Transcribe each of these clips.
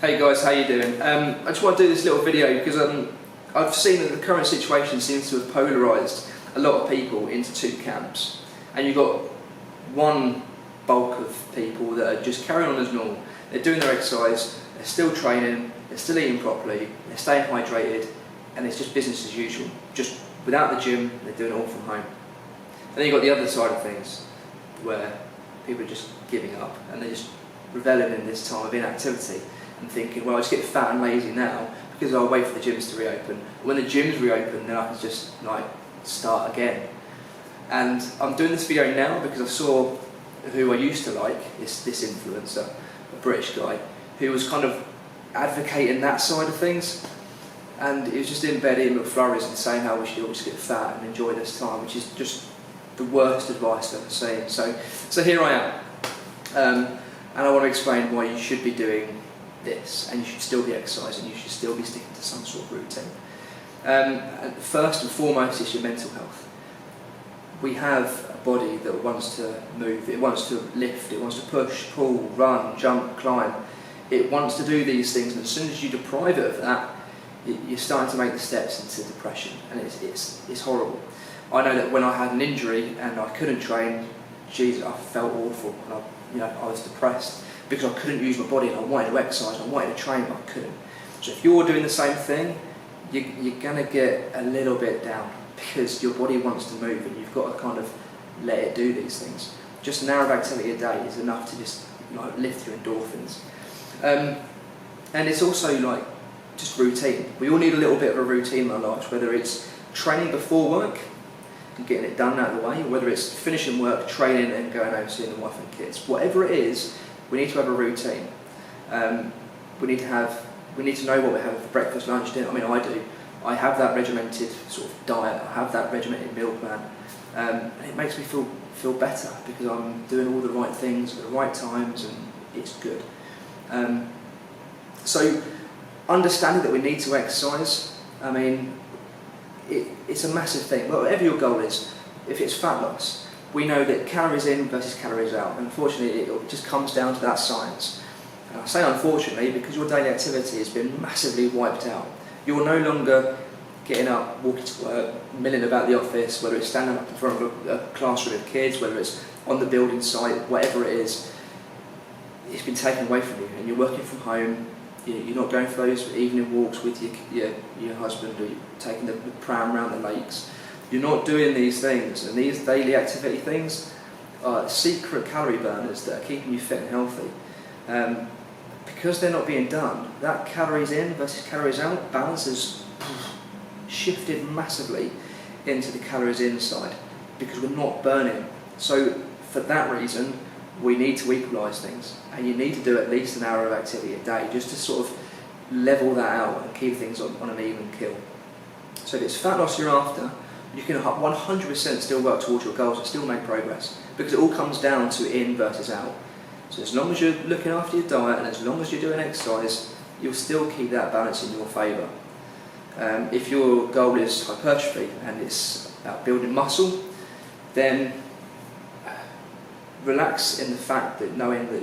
Hey guys, how you doing? I just want to do this little video because I've seen that the current situation seems to have polarised a lot of people into two camps, and you've got one bulk of people that are just carrying on as normal. They're doing their exercise, they're still training, they're still eating properly, they're staying hydrated, and it's just business as usual. Just without the gym, they're doing it all from home. And then you've got the other side of things where people are just giving up and they're just reveling in this time of inactivity and thinking, well, I just get fat and lazy now because I'll wait for the gyms to reopen. When the gyms reopen, then I can just start again. And I'm doing this video now because I saw who I used to like, this influencer, a British guy, who was kind of advocating that side of things. And he was just in bed eating McFlurries and saying how we should all just get fat and enjoy this time, which is just the worst advice I've ever seen. So here I am. And I want to explain why you should be doing this, and you should still be exercising, you should still be sticking to some sort of routine. And first and foremost is your mental health. We have a body that wants to move, it wants to lift, it wants to push, pull, run, jump, climb. It wants to do these things, and as soon as you deprive it of that, you're starting to make the steps into depression, and it's horrible. I know that when I had an injury and I couldn't train, Jesus, I felt awful, and I was depressed because I couldn't use my body and I wanted to exercise, I wanted to train, but I couldn't. So if you're doing the same thing, you're going to get a little bit down because your body wants to move and you've got to kind of let it do these things. Just an hour of activity a day is enough to just lift your endorphins. And it's also just routine. We all need a little bit of a routine in our lives, whether it's training before work and getting it done out of the way, or whether it's finishing work, training and going home seeing the wife and kids. Whatever it is, we need to have a routine. We need to know what we're having for breakfast, lunch, dinner. I mean, I do. I have that regimented sort of diet. I have that regimented meal plan, and it makes me feel better because I'm doing all the right things at the right times, and it's good. So, understanding that we need to exercise. I mean, it's a massive thing. Whatever your goal is, if it's fat loss, we know that calories in versus calories out. And unfortunately, it just comes down to that science. And I say unfortunately because your daily activity has been massively wiped out. You're no longer getting up, walking to work, milling about the office, whether it's standing up in front of a classroom of kids, whether it's on the building site, whatever it is, it's been taken away from you. And you're working from home, you're not going for those evening walks with your husband, or you're taking the pram around the lakes. You're not doing these things, and these daily activity things are secret calorie burners that are keeping you fit and healthy. Because they're not being done, that calories in versus calories out balance has shifted massively into the calories in side because we're not burning. So for that reason, we need to equalise things, and you need to do at least an hour of activity a day just to sort of level that out and keep things on an even keel. So if it's fat loss you're after, you can 100% still work towards your goals and still make progress because it all comes down to in versus out. So as long as you're looking after your diet and as long as you're doing exercise, you'll still keep that balance in your favour. If your goal is hypertrophy and it's about building muscle, then relax in the fact that knowing that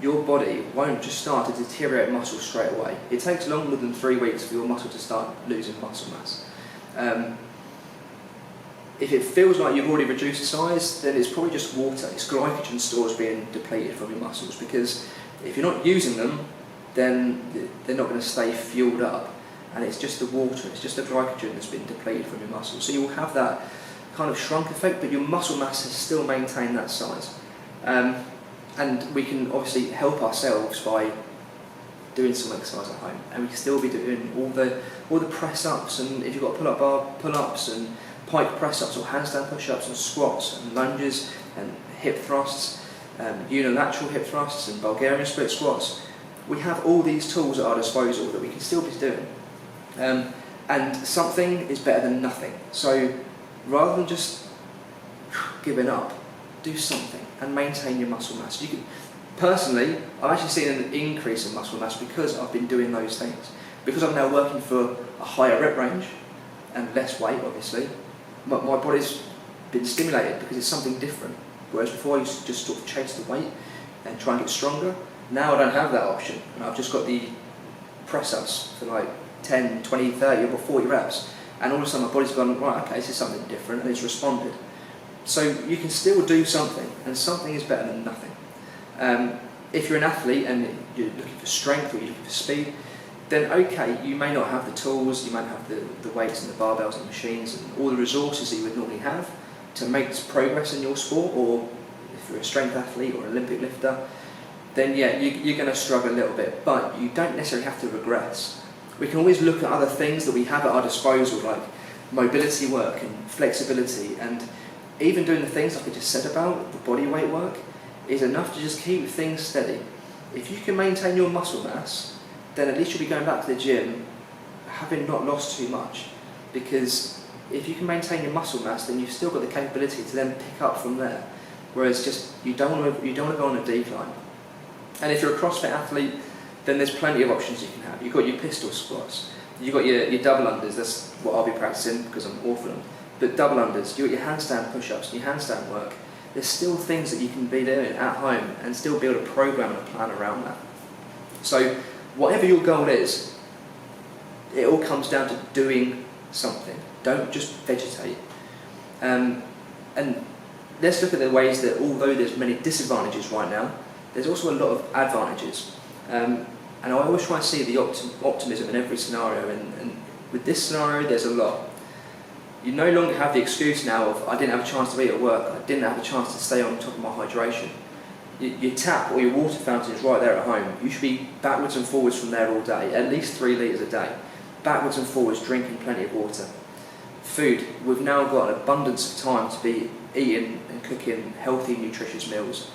your body won't just start to deteriorate muscle straight away. It takes longer than 3 weeks for your muscle to start losing muscle mass. If it feels like you've already reduced size, then it's probably just water. It's glycogen stores being depleted from your muscles, because if you're not using them, then they're not going to stay fueled up. And it's just the water, it's just the glycogen that's been depleted from your muscles. So you'll have that kind of shrunk effect, but your muscle mass has still maintained that size. And we can obviously help ourselves by doing some exercise at home, and we can still be doing all the press-ups, and if you've got pull-up bar pull-ups and pike press-ups or handstand push-ups and squats and lunges and hip thrusts, unilateral hip thrusts and Bulgarian split squats. We have all these tools at our disposal that we can still be doing. And something is better than nothing. So rather than just giving up, do something and maintain your muscle mass. Personally, I've actually seen an increase in muscle mass because I've been doing those things. Because I'm now working for a higher rep range and less weight, obviously, my body's been stimulated because it's something different. Whereas before I used to just sort of chase the weight and try and get stronger, Now I don't have that option, and I've just got the press-ups for like 10, 20, 30 or 40 reps, and all of a sudden my body's gone, right, okay, this is something different, and it's responded. So you can still do something, and something is better than nothing. If you're an athlete and you're looking for strength or you're looking for speed, then okay, you may not have the tools, you might have the weights and the barbells and the machines and all the resources that you would normally have to make progress in your sport, or if you're a strength athlete or an Olympic lifter, then yeah, you're going to struggle a little bit, but you don't necessarily have to regress. We can always look at other things that we have at our disposal, like mobility work and flexibility, and even doing the things like I just said about the body weight work is enough to just keep things steady. If you can maintain your muscle mass, then at least you'll be going back to the gym having not lost too much, because if you can maintain your muscle mass, then you've still got the capability to then pick up from there, whereas just you don't want to go on a decline. And if you're a CrossFit athlete, then there's plenty of options you can have. You've got your pistol squats, you've got your double unders, that's what I'll be practicing because I'm awful at them, but double unders, you've got your handstand push-ups, your handstand work. There's still things that you can be doing at home and still build a program and a plan around that. So whatever your goal is, it all comes down to doing something. Don't just vegetate. And let's look at the ways that although there's many disadvantages right now, there's also a lot of advantages. And I always try and see the optimism in every scenario, and with this scenario there's a lot. You no longer have the excuse now of I didn't have a chance to eat at work, I didn't have a chance to stay on top of my hydration. Your tap or your water fountain is right there at home. You should be backwards and forwards from there all day, at least 3 litres a day. Backwards and forwards, drinking plenty of water. Food, we've now got an abundance of time to be eating and cooking healthy, nutritious meals.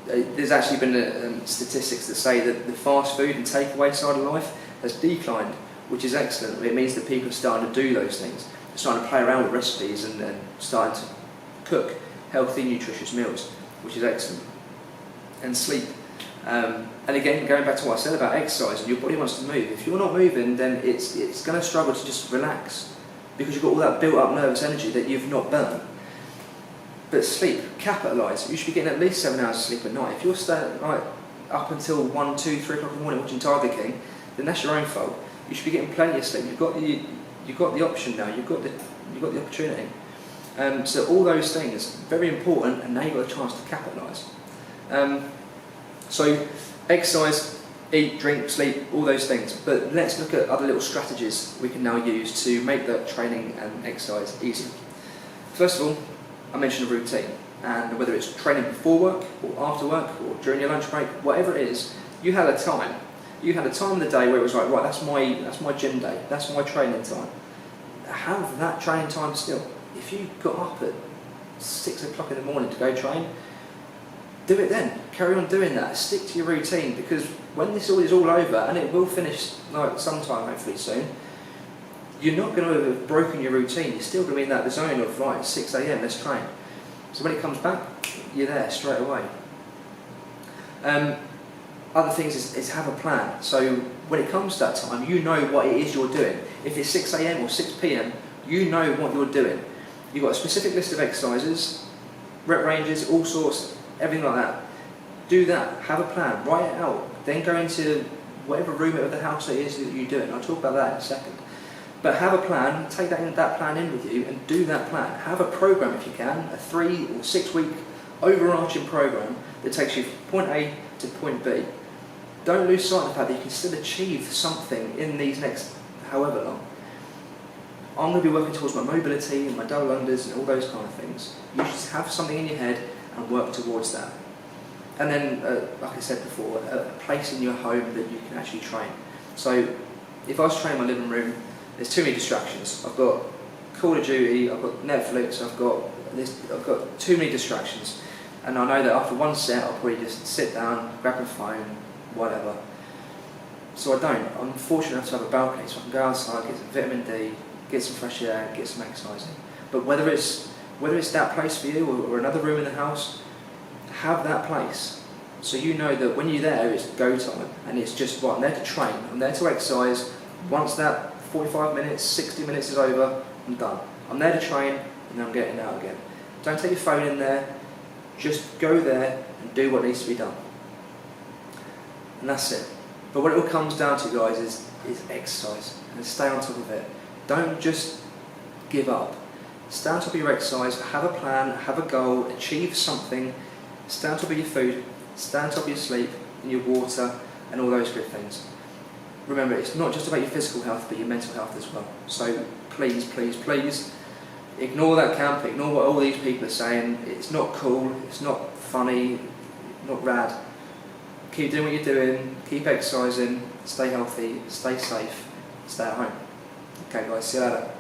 There's actually been statistics that say that the fast food and takeaway side of life has declined, which is excellent. It means that people are starting to do those things. They're starting to play around with recipes and starting to cook healthy, nutritious meals, which is excellent. And sleep. And again, going back to what I said about exercise, your body wants to move. If you're not moving, then it's going to struggle to just relax, because you've got all that built up nervous energy that you've not burned. But sleep, capitalise. You should be getting at least 7 hours of sleep a night. If you're staying up until 1, 2, 3 o'clock in the morning watching Tiger King, then that's your own fault. You should be getting plenty of sleep. You've got the option now. You've got the opportunity. So all those things very important, and now you've got a chance to capitalise. So exercise, eat, drink, sleep, all those things. But let's look at other little strategies we can now use to make that training and exercise easy. First of all, I mentioned a routine, and whether it's training before work or after work or during your lunch break, whatever it is, you had a time. You had a time in the day where it was like, right, that's my gym day, that's my training time. Have that training time still. If you got up at 6 o'clock in the morning to go train, do it then. Carry on doing that. Stick to your routine, because when this is all over, and it will finish like sometime hopefully soon, you're not going to have broken your routine. You're still going to be in that zone of, right, 6 AM, let's train. So when it comes back, you're there straight away. Other things is have a plan. So when it comes to that time, you know what it is you're doing. If it's 6 AM or 6 PM, you know what you're doing. You've got a specific list of exercises, rep ranges, all sorts, everything like that. Do that. Have a plan. Write it out. Then go into whatever room of the house it is that you're doing. I'll talk about that in a second. But have a plan, take that plan in with you and do that plan. Have a program if you can, a 3 or 6 week overarching program that takes you from point A to point B. Don't lose sight of the fact that you can still achieve something in these next however long. I'm going to be working towards my mobility and my double unders and all those kind of things. You should have something in your head and work towards that. And then, like I said before, a place in your home that you can actually train. So if I was training in my living room, there's too many distractions. I've got Call of Duty, I've got Netflix, I've got too many distractions. And I know that after one set, I'll probably just sit down, grab my phone, whatever. So I don't. I'm fortunate enough to have a balcony, so I can go outside, get some vitamin D, get some fresh air, get some exercising. But whether it's that place for you or another room in the house, have that place. So you know that when you're there, it's go time, and it's just, right, I'm there to train, I'm there to exercise. Once that 45 minutes, 60 minutes is over, I'm done. I'm there to train, and then I'm getting out again. Don't take your phone in there, just go there and do what needs to be done. and that's it. But what it all comes down to, guys, is exercise, and stay on top of it. Don't just give up. Stay on top of your exercise, have a plan, have a goal, achieve something, stay on top of your food, stay on top of your sleep, and your water, and all those good things. Remember, it's not just about your physical health, but your mental health as well. So please, please, please, ignore that camp, ignore what all these people are saying. It's not cool, it's not funny, not rad. Keep doing what you're doing, keep exercising, stay healthy, stay safe, stay at home. Okay guys, see you later.